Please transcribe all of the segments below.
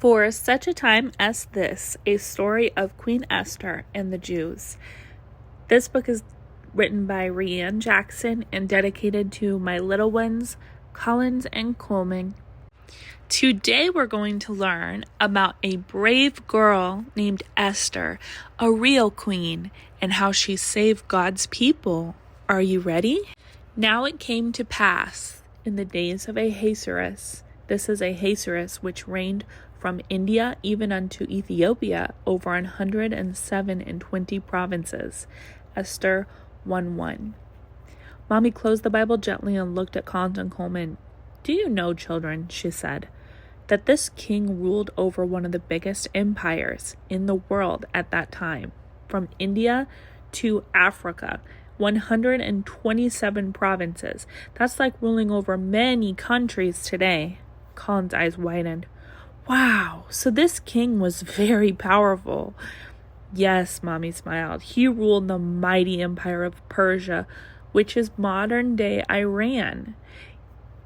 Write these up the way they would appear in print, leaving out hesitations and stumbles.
For such a time as this, a story of Queen Esther and the Jews. This book is written by ReAnn Jackson and dedicated to my little ones, Collins and Coleman. Today we're going to learn about a brave girl named Esther, a real queen, and how she saved God's people. Are you ready? Now it came to pass in the days of Ahasuerus. This is Ahasuerus, which reigned from India even unto Ethiopia, over 120 provinces. Esther 1:1. Mommy closed the Bible gently and looked at Collins and Coleman. Do you know, children, she said, that this king ruled over one of the biggest empires in the world at that time, from India to Africa, 127 provinces. That's like ruling over many countries today. Collins' eyes widened. Wow, so this king was very powerful. Yes, Mommy smiled. He ruled the mighty empire of Persia, which is modern-day Iran.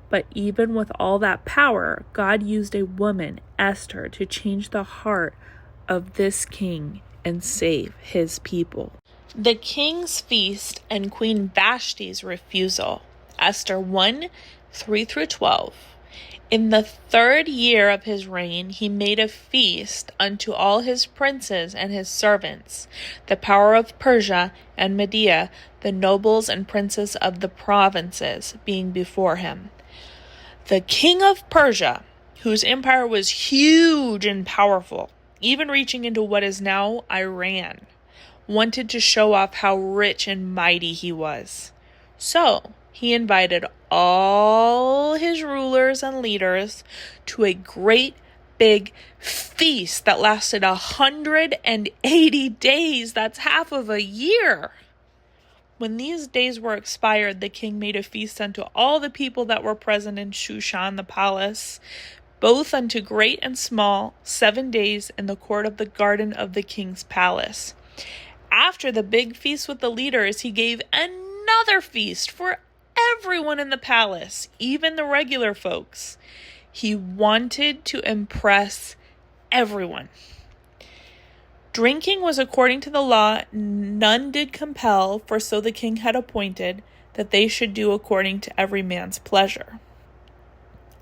But even with all that power, God used a woman, Esther, to change the heart of this king and save his people. The king's feast and Queen Vashti's refusal. Esther 1:3-12. In the 3rd year of his reign, he made a feast unto all his princes and his servants, the power of Persia and Media, the nobles and princes of the provinces, being before him. The king of Persia, whose empire was huge and powerful, even reaching into what is now Iran, wanted to show off how rich and mighty he was. So he invited all his rulers and leaders to a great big feast that lasted 180 days. That's half of a year. When these days were expired, the king made a feast unto all the people that were present in Shushan the palace, both unto great and small, 7 days in the court of the garden of the king's palace. After the big feast with the leaders, he gave another feast for everyone in the palace, even the regular folks. He wanted to impress everyone. Drinking was according to the law, none did compel, for so the king had appointed that they should do according to every man's pleasure.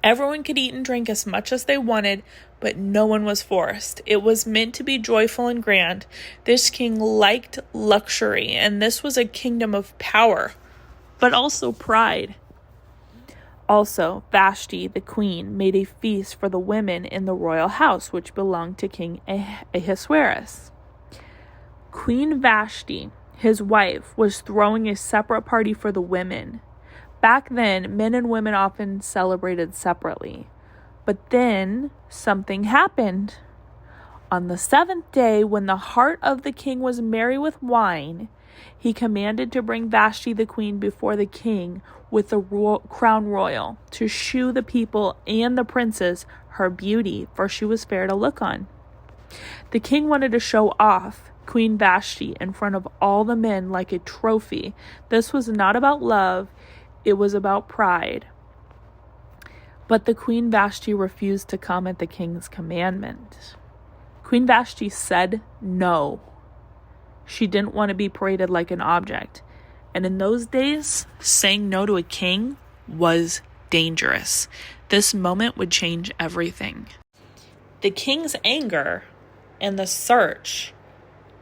Everyone could eat and drink as much as they wanted, but no one was forced. It was meant to be joyful and grand. This king liked luxury, and this was a kingdom of power, but also pride. Also, Vashti, the queen, made a feast for the women in the royal house, which belonged to King Ahasuerus. Queen Vashti, his wife, was throwing a separate party for the women. Back then, men and women often celebrated separately. But then something happened. On the 7th day, when the heart of the king was merry with wine, he commanded to bring Vashti the queen before the king with the crown royal, to shew the people and the princes her beauty, for she was fair to look on. The king wanted to show off Queen Vashti in front of all the men like a trophy. This was not about love, it was about pride. But the Queen Vashti refused to come at the king's commandment. Queen Vashti said no. She didn't want to be paraded like an object. And in those days, saying no to a king was dangerous. This moment would change everything. The king's anger and the search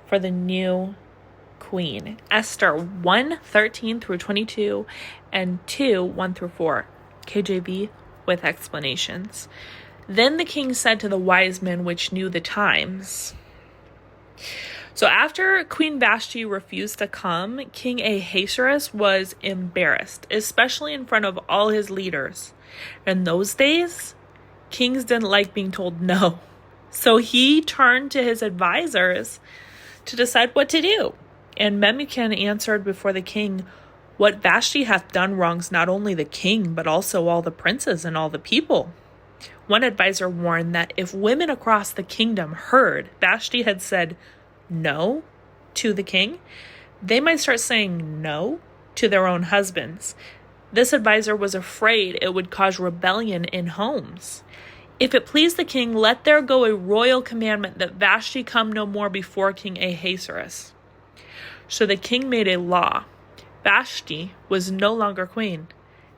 for the new queen. Esther 1:13-22 and 2:1-4. KJV with explanations. Then the king said to the wise men which knew the times. So after Queen Vashti refused to come, King Ahasuerus was embarrassed, especially in front of all his leaders. In those days, kings didn't like being told no. So he turned to his advisors to decide what to do. And Memucan answered before the king, What Vashti hath done wrongs not only the king, but also all the princes and all the people. One advisor warned that if women across the kingdom heard Vashti had said no to the king, they might start saying no to their own husbands. This advisor was afraid it would cause rebellion in homes. If it please the king, let there go a royal commandment that Vashti come no more before King Ahasuerus. So the king made a law. Vashti was no longer queen,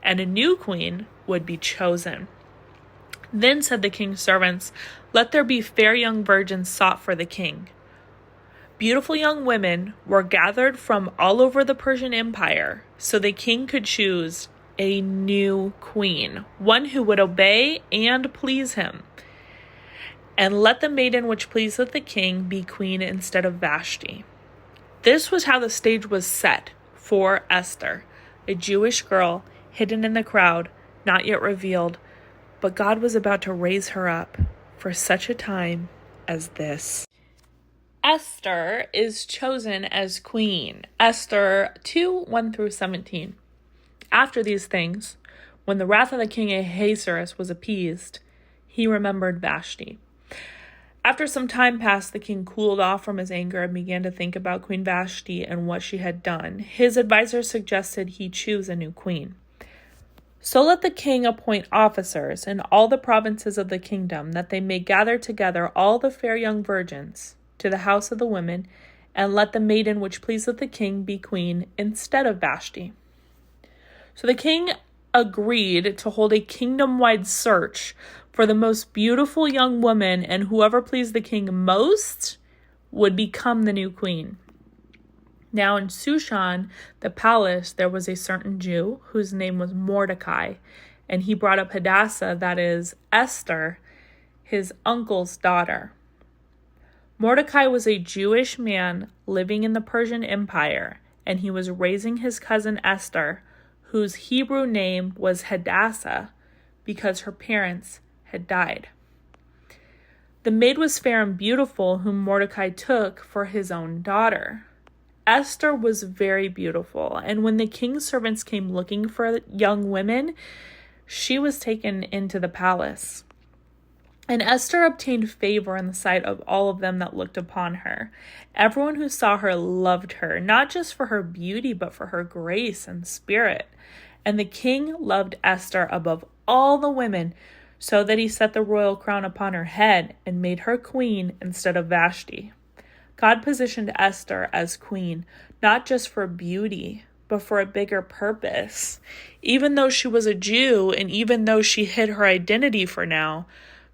and a new queen would be chosen. Then said the king's servants, let there be fair young virgins sought for the king. Beautiful young women were gathered from all over the Persian Empire, so the king could choose a new queen, one who would obey and please him. And let the maiden which pleaseth the king be queen instead of Vashti. This was how the stage was set for Esther, a Jewish girl hidden in the crowd, not yet revealed, but God was about to raise her up for such a time as this. Esther is chosen as queen. Esther 2:1-17. After these things, when the wrath of the king Ahasuerus was appeased, he remembered Vashti. After some time passed, the king cooled off from his anger and began to think about Queen Vashti and what she had done. His advisors suggested he choose a new queen. So let the king appoint officers in all the provinces of the kingdom, that they may gather together all the fair young virgins to the house of the women, and let the maiden which pleaseth the king be queen instead of Vashti. So the king agreed to hold a kingdom-wide search for the most beautiful young woman, and whoever pleased the king most would become the new queen. Now in Shushan, the palace, there was a certain Jew whose name was Mordecai, and he brought up Hadassah, that is, Esther, his uncle's daughter. Mordecai was a Jewish man living in the Persian Empire, and he was raising his cousin Esther, whose Hebrew name was Hadassah, because her parents had died. The maid was fair and beautiful, whom Mordecai took for his own daughter. Esther was very beautiful, and when the king's servants came looking for young women, she was taken into the palace. And Esther obtained favor in the sight of all of them that looked upon her. Everyone who saw her loved her, not just for her beauty, but for her grace and spirit. And the king loved Esther above all the women, so that he set the royal crown upon her head and made her queen instead of Vashti. God positioned Esther as queen, not just for beauty, but for a bigger purpose. Even though she was a Jew, and even though she hid her identity for now,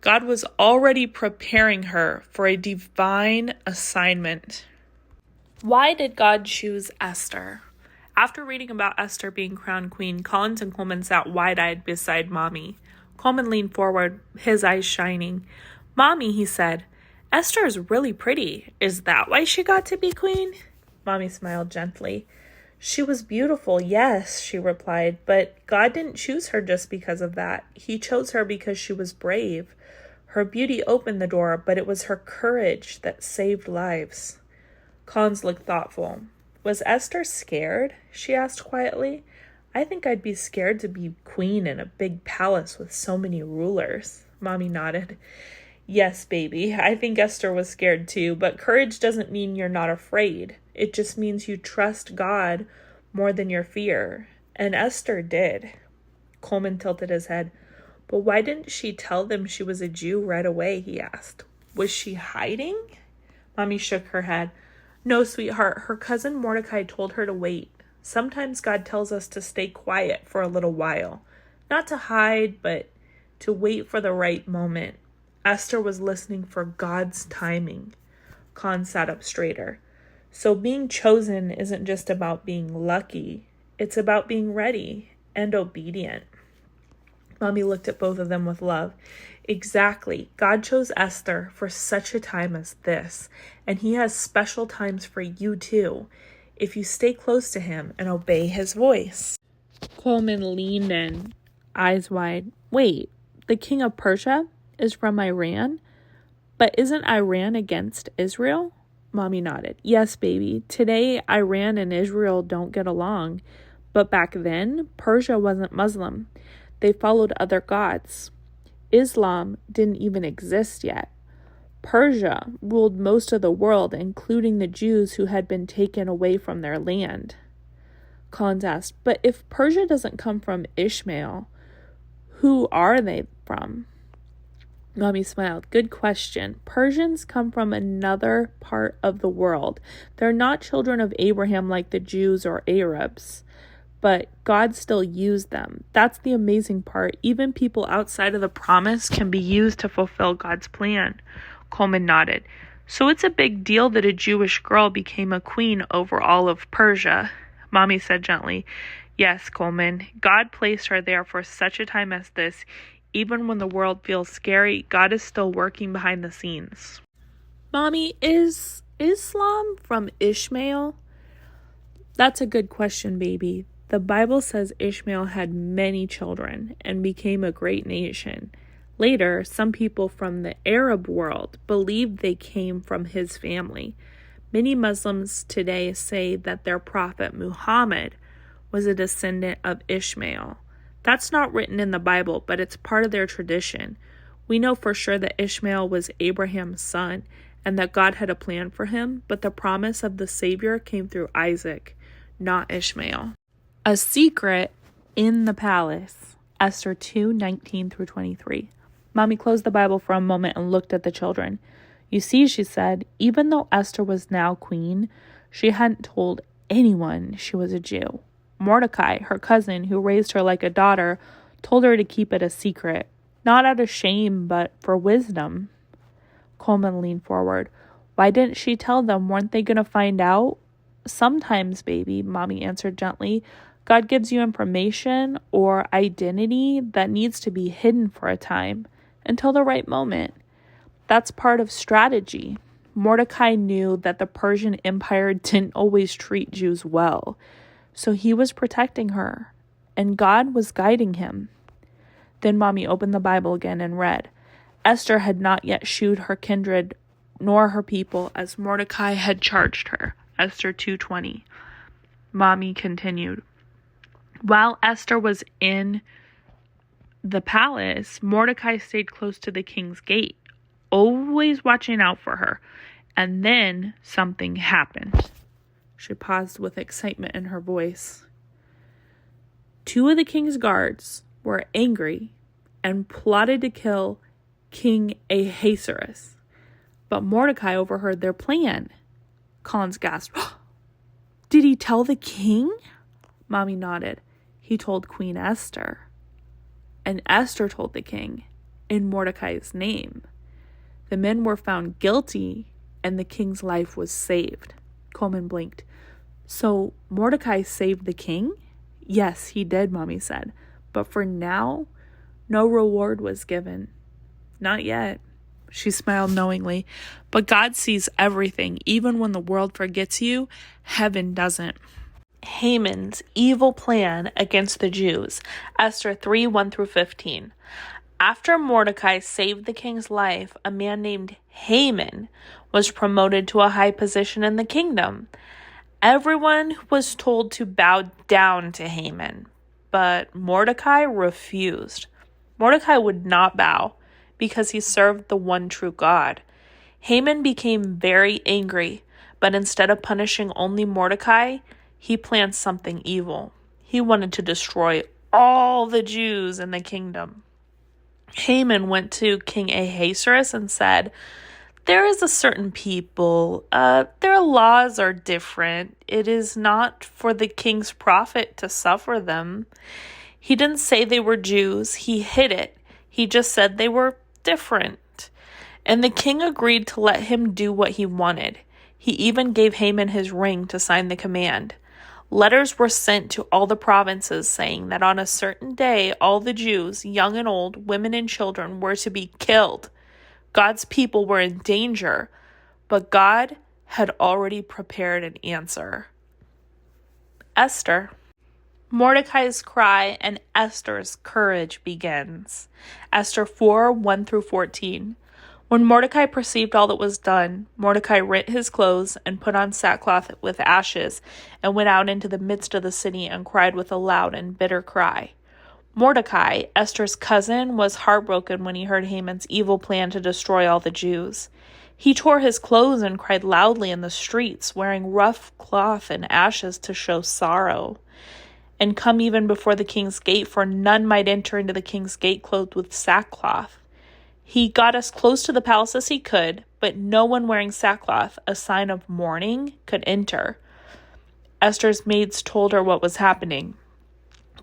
God was already preparing her for a divine assignment. Why did God choose Esther? After reading about Esther being crowned queen, Collins and Coleman sat wide-eyed beside Mommy. Coleman leaned forward, his eyes shining. "Mommy," he said, "Esther is really pretty. Is that why she got to be queen?" Mommy smiled gently. "She was beautiful, yes," she replied, "but God didn't choose her just because of that. He chose her because she was brave. Her beauty opened the door, but it was her courage that saved lives." Collins looked thoughtful. "Was Esther scared?" she asked quietly. "I think I'd be scared to be queen in a big palace with so many rulers." Mommy nodded. "Yes, baby, I think Esther was scared too, but courage doesn't mean you're not afraid. It just means you trust God more than your fear. And Esther did." Coleman tilted his head. "But why didn't she tell them she was a Jew right away?" he asked. "Was she hiding?" Mommy shook her head. "No, sweetheart, her cousin Mordecai told her to wait. Sometimes God tells us to stay quiet for a little while. Not to hide, but to wait for the right moment. Esther was listening for God's timing." Khan sat up straighter. "So being chosen isn't just about being lucky. It's about being ready and obedient." Mommy looked at both of them with love. "Exactly. God chose Esther for such a time as this, and he has special times for you too, if you stay close to him and obey his voice." Coleman leaned in, eyes wide. "Wait, the king of Persia is from Iran? But isn't Iran against Israel?" Mommy nodded. "Yes, baby. Today, Iran and Israel don't get along. But back then, Persia wasn't Muslim. They followed other gods. Islam didn't even exist yet. Persia ruled most of the world, including the Jews who had been taken away from their land." Collins asked, "But if Persia doesn't come from Ishmael, who are they from?" Mommy smiled. Good question. Persians come from another part of the world. They're not children of Abraham like the Jews or Arabs, but God still used them. That's the amazing part. Even people outside of the promise can be used to fulfill God's plan. Coleman nodded. So it's a big deal that a Jewish girl became a queen over all of Persia. Mommy said gently, Yes, Coleman, God placed her there for such a time as this. Even when the world feels scary, God is still working behind the scenes. Mommy, is Islam from Ishmael? That's a good question, baby. The Bible says Ishmael had many children and became a great nation. Later, some people from the Arab world believed they came from his family. Many Muslims today say that their prophet Muhammad was a descendant of Ishmael. That's not written in the Bible, but it's part of their tradition. We know for sure that Ishmael was Abraham's son and that God had a plan for him, but the promise of the Savior came through Isaac, not Ishmael. A secret in the palace. Esther 2:19-23. Mommy closed the Bible for a moment and looked at the children. You see, she said, even though Esther was now queen, she hadn't told anyone she was a Jew. Mordecai, her cousin, who raised her like a daughter, told her to keep it a secret, not out of shame, but for wisdom. Coleman leaned forward. Why didn't she tell them? Weren't they going to find out? Sometimes, baby, Mommy answered gently. God gives you information or identity that needs to be hidden for a time, until the right moment. That's part of strategy. Mordecai knew that the Persian Empire didn't always treat Jews well. So he was protecting her, and God was guiding him. Then Mommy opened the Bible again and read. Esther had not yet shewed her kindred nor her people as Mordecai had charged her. Esther 2:20. Mommy continued. While Esther was in the palace, Mordecai stayed close to the king's gate, always watching out for her. And then something happened. She paused with excitement in her voice. 2 of the king's guards were angry and plotted to kill King Ahasuerus. But Mordecai overheard their plan. Collins gasped. Did he tell the king? Mommy nodded. He told Queen Esther. And Esther told the king in Mordecai's name. The men were found guilty and the king's life was saved. Coleman blinked. So Mordecai saved the king? Yes, he did, Mommy said. But for now, no reward was given. Not yet. She smiled knowingly. But God sees everything. Even when the world forgets you, heaven doesn't. Haman's evil plan against the Jews. Esther 3:1-15. After Mordecai saved the king's life, a man named Haman was promoted to a high position in the kingdom. Everyone was told to bow down to Haman, but Mordecai refused. Mordecai would not bow because he served the one true God. Haman became very angry, but instead of punishing only Mordecai, he planned something evil. He wanted to destroy all the Jews in the kingdom. Haman went to King Ahasuerus and said, there is a certain people, their laws are different. It is not for the king's profit to suffer them. He didn't say they were Jews. He hid it. He just said they were different. And the king agreed to let him do what he wanted. He even gave Haman his ring to sign the command. Letters were sent to all the provinces saying that on a certain day, all the Jews, young and old, women and children, were to be killed. God's people were in danger, but God had already prepared an answer. Esther. Mordecai's cry and Esther's courage begins. Esther 4:1-14. When Mordecai perceived all that was done, Mordecai rent his clothes and put on sackcloth with ashes and went out into the midst of the city and cried with a loud and bitter cry. Mordecai, Esther's cousin, was heartbroken when he heard Haman's evil plan to destroy all the Jews. He tore his clothes and cried loudly in the streets, wearing rough cloth and ashes to show sorrow. And come even before the king's gate, for none might enter into the king's gate clothed with sackcloth. He got as close to the palace as he could, but no one wearing sackcloth, a sign of mourning, could enter. Esther's maids told her what was happening.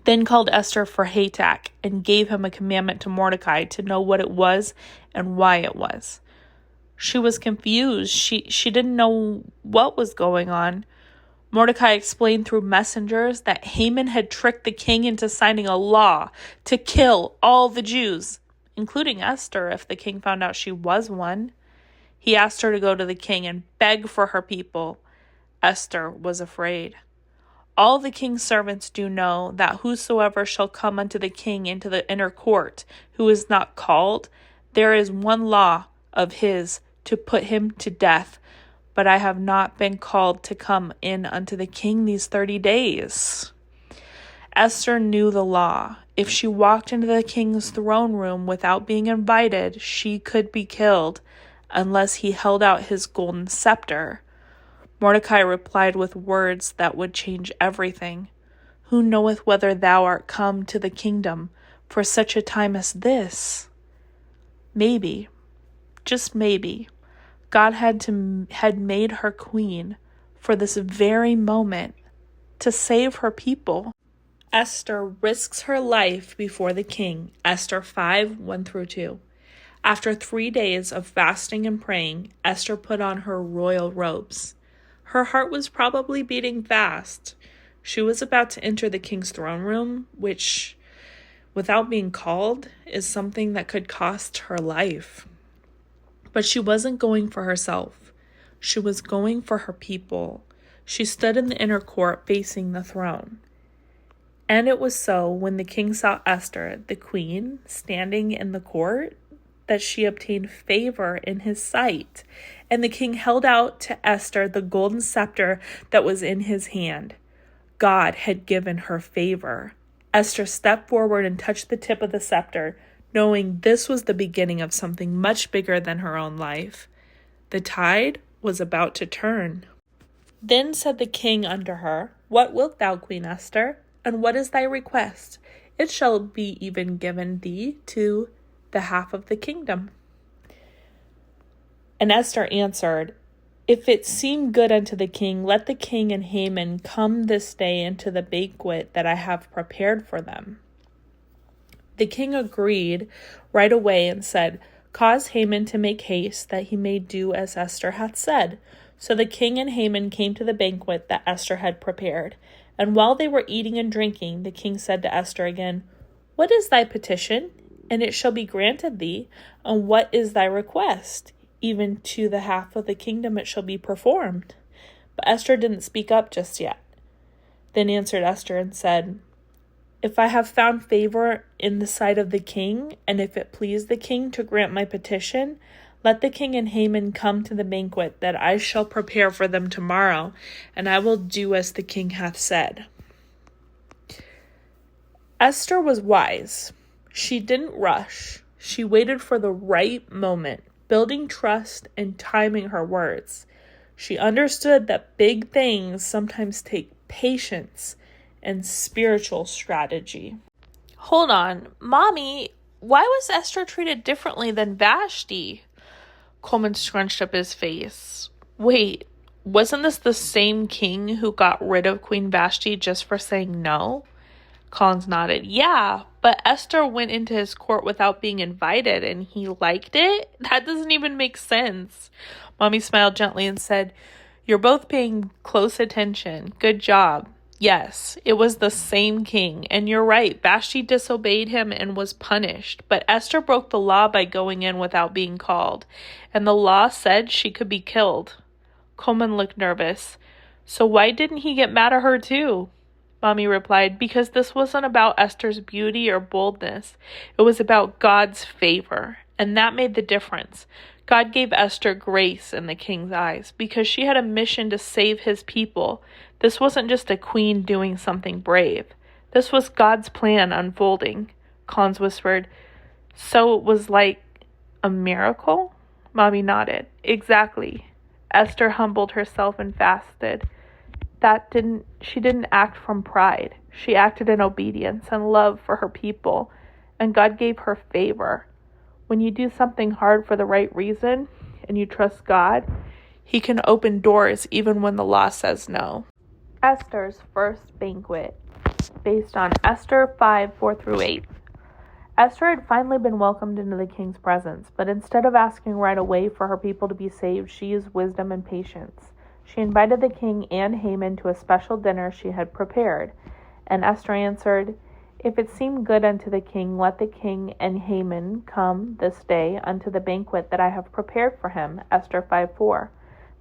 Then called Esther for Hatak and gave him a commandment to Mordecai to know what it was and why it was. She was confused. She didn't know what was going on. Mordecai explained through messengers that Haman had tricked the king into signing a law to kill all the Jews, including Esther if the king found out she was one. He asked her to go to the king and beg for her people. Esther was afraid. All the king's servants do know that whosoever shall come unto the king into the inner court, who is not called, there is one law of his to put him to death. But I have not been called to come in unto the king these 30 days. Esther knew the law. If she walked into the king's throne room without being invited, she could be killed, unless he held out his golden scepter. Mordecai replied with words that would change everything. Who knoweth whether thou art come to the kingdom for such a time as this? Maybe, just maybe, God had made her queen for this very moment to save her people. Esther risks her life before the king. Esther 5:1-2. After 3 days of fasting and praying, Esther put on her royal robes. Her heart was probably beating fast. She was about to enter the king's throne room, which, without being called, is something that could cost her life. But she wasn't going for herself. She was going for her people. She stood in the inner court facing the throne. And it was so, when the king saw Esther, the queen, standing in the court, that she obtained favor in his sight. And the king held out to Esther the golden scepter that was in his hand. God had given her favor. Esther stepped forward and touched the tip of the scepter, knowing this was the beginning of something much bigger than her own life. The tide was about to turn. Then said the king unto her, What wilt thou, Queen Esther? And what is thy request? It shall be even given thee to the half of the kingdom. And Esther answered, If it seem good unto the king, let the king and Haman come this day into the banquet that I have prepared for them. The king agreed right away and said, Cause Haman to make haste, that he may do as Esther hath said. So the king and Haman came to the banquet that Esther had prepared. And while they were eating and drinking, the king said to Esther again, What is thy petition? And it shall be granted thee. And what is thy request? Even to the half of the kingdom it shall be performed. But Esther didn't speak up just yet. Then answered Esther and said, If I have found favor in the sight of the king, and if it please the king to grant my petition, let the king and Haman come to the banquet that I shall prepare for them tomorrow, and I will do as the king hath said. Esther was wise. She didn't rush. She waited for the right moment, building trust and timing her words. She understood that big things sometimes take patience and spiritual strategy. Hold on, Mommy, why was Esther treated differently than Vashti? Coleman scrunched up his face. Wait, wasn't this the same king who got rid of Queen Vashti just for saying no? Collins nodded. Yeah, but Esther went into his court without being invited and he liked it? That doesn't even make sense. Mommy smiled gently and said, You're both paying close attention. Good job. Yes, it was the same king, and you're right, Vashti disobeyed him and was punished, but Esther broke the law by going in without being called, and the law said she could be killed. Coleman looked nervous. So why didn't he get mad at her too? Mommy replied, Because this wasn't about Esther's beauty or boldness. It was about God's favor, and that made the difference. God gave Esther grace in the king's eyes because she had a mission to save his people. This wasn't just a queen doing something brave. This was God's plan unfolding. Collins whispered, So it was like a miracle? Mommy nodded. Exactly. Esther humbled herself and fasted. She didn't act from pride. She acted in obedience and love for her people, and God gave her favor. When you do something hard for the right reason and you trust God, He can open doors even when the law says no. Esther's first banquet, based on Esther 5:4-8. Esther had finally been welcomed into the king's presence, but instead of asking right away for her people to be saved, she used wisdom and patience. She invited the king and Haman to a special dinner she had prepared, and Esther answered, "If it seem good unto the king, let the king and Haman come this day unto the banquet that I have prepared for him." Esther 5:4.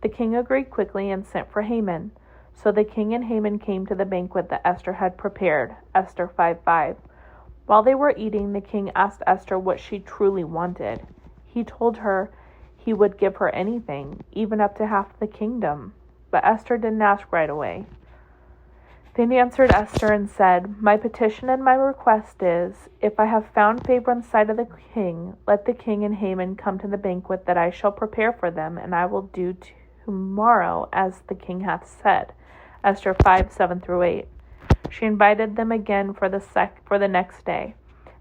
The king agreed quickly and sent for Haman. So the king and Haman came to the banquet that Esther had prepared. Esther 5:5. While they were eating, the king asked Esther what she truly wanted. He told her he would give her anything, even up to half the kingdom. But Esther didn't ask right away. Then he answered Esther and said, "My petition and my request is, if I have found favor in the sight of the king, let the king and Haman come to the banquet that I shall prepare for them, and I will do tomorrow as the king hath said." Esther 5:7-8. She invited them again for the next day.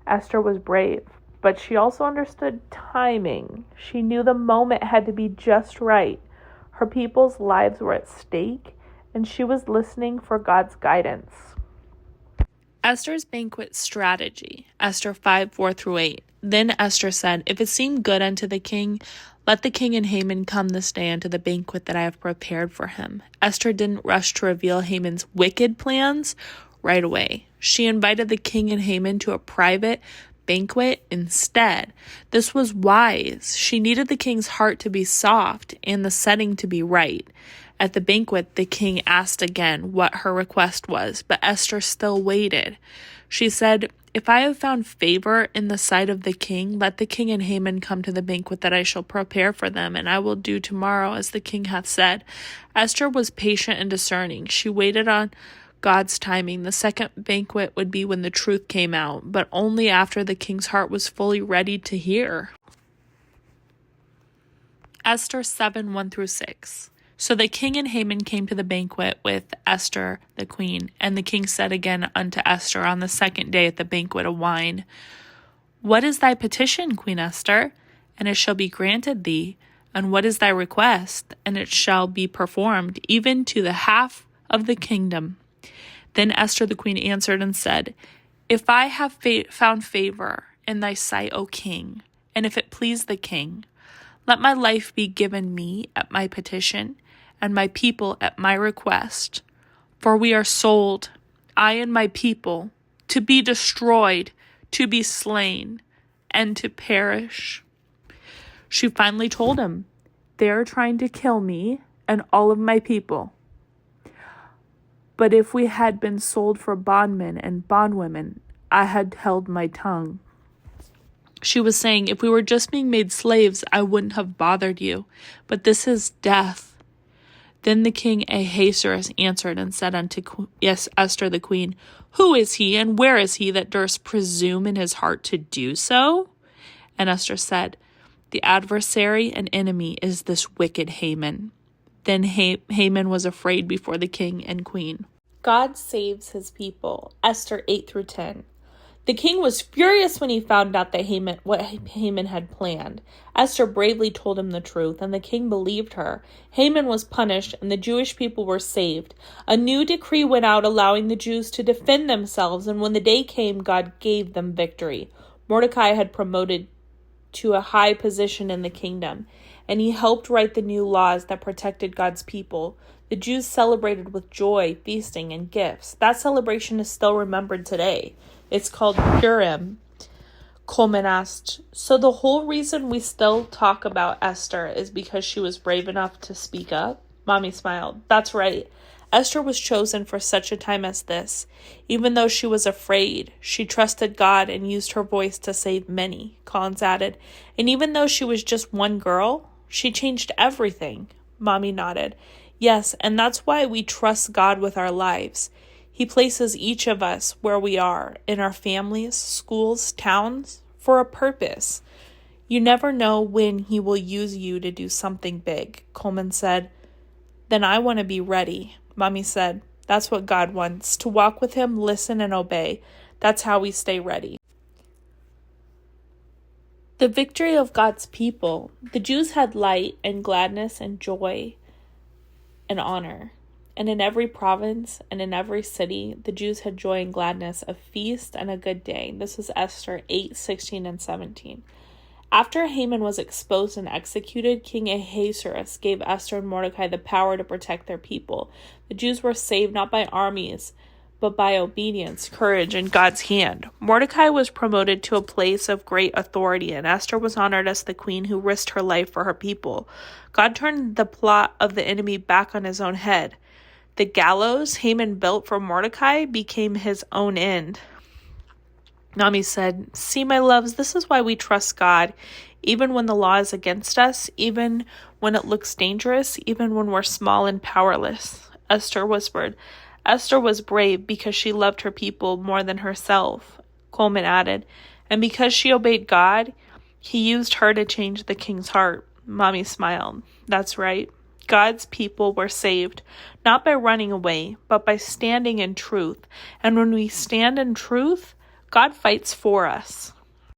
Esther was brave, but she also understood timing. She knew the moment had to be just right. Her people's lives were at stake, and she was listening for God's guidance. Esther's banquet strategy, Esther 5:4-8. Then Esther said, "If it seem good unto the king, let the king and Haman come this day unto the banquet that I have prepared for him." Esther didn't rush to reveal Haman's wicked plans right away. She invited the king and Haman to a private banquet instead. This was wise. She needed the king's heart to be soft and the setting to be right. At the banquet, the king asked again what her request was, but Esther still waited. She said, "If I have found favor in the sight of the king, let the king and Haman come to the banquet that I shall prepare for them, and I will do tomorrow as the king hath said." Esther was patient and discerning. She waited on God's timing. The second banquet would be when the truth came out, but only after the king's heart was fully ready to hear. Esther 7:1-6. So the king and Haman came to the banquet with Esther the queen, and the king said again unto Esther on the second day at the banquet of wine, "What is thy petition, Queen Esther? And it shall be granted thee. And what is thy request? And it shall be performed, even to the half of the kingdom." Then Esther the queen answered and said, "If I have found favor in thy sight, O king, and if it please the king, let my life be given me at my petition, and my people at my request. For we are sold, I and my people, to be destroyed, to be slain, and to perish." She finally told him, "They are trying to kill me and all of my people. But if we had been sold for bondmen and bondwomen, I had held my tongue." She was saying, if we were just being made slaves, I wouldn't have bothered you. But this is death. Then the king Ahasuerus answered and said unto Esther the queen, "Who is he, and where is he that durst presume in his heart to do so?" And Esther said, "The adversary and enemy is this wicked Haman." Then Haman was afraid before the king and queen. God saves his people. Esther 8-10. The king was furious when he found out that what Haman had planned. Esther bravely told him the truth, and the king believed her. Haman was punished, and the Jewish people were saved. A new decree went out allowing the Jews to defend themselves, and when the day came, God gave them victory. Mordecai had promoted to a high position in the kingdom, and he helped write the new laws that protected God's people. The Jews celebrated with joy, feasting, and gifts. That celebration is still remembered today. It's called Purim. Coleman asked, "So the whole reason we still talk about Esther is because she was brave enough to speak up?" Mommy smiled. "That's right. Esther was chosen for such a time as this. Even though she was afraid, she trusted God and used her voice to save many," Collins added. "And even though she was just one girl, she changed everything." Mommy nodded. "Yes, and that's why we trust God with our lives. He places each of us where we are, in our families, schools, towns, for a purpose. You never know when he will use you to do something big." Coleman said, "Then I want to be ready." Mommy said, "That's what God wants, to walk with him, listen, and obey. That's how we stay ready." The victory of God's people. The Jews had light and gladness and joy and honor. And in every province and in every city, the Jews had joy and gladness, a feast and a good day. This is Esther 8:16 and 17. After Haman was exposed and executed, King Ahasuerus gave Esther and Mordecai the power to protect their people. The Jews were saved not by armies, but by obedience, courage, and God's hand. Mordecai was promoted to a place of great authority, and Esther was honored as the queen who risked her life for her people. God turned the plot of the enemy back on his own head. The gallows Haman built for Mordecai became his own end. Nami said, "See, my loves, this is why we trust God, even when the law is against us, even when it looks dangerous, even when we're small and powerless." Esther whispered. Esther was brave because she loved her people more than herself, Coleman added, and because she obeyed God, he used her to change the king's heart. Mommy smiled. That's right. God's people were saved, not by running away, but by standing in truth. And when we stand in truth, God fights for us.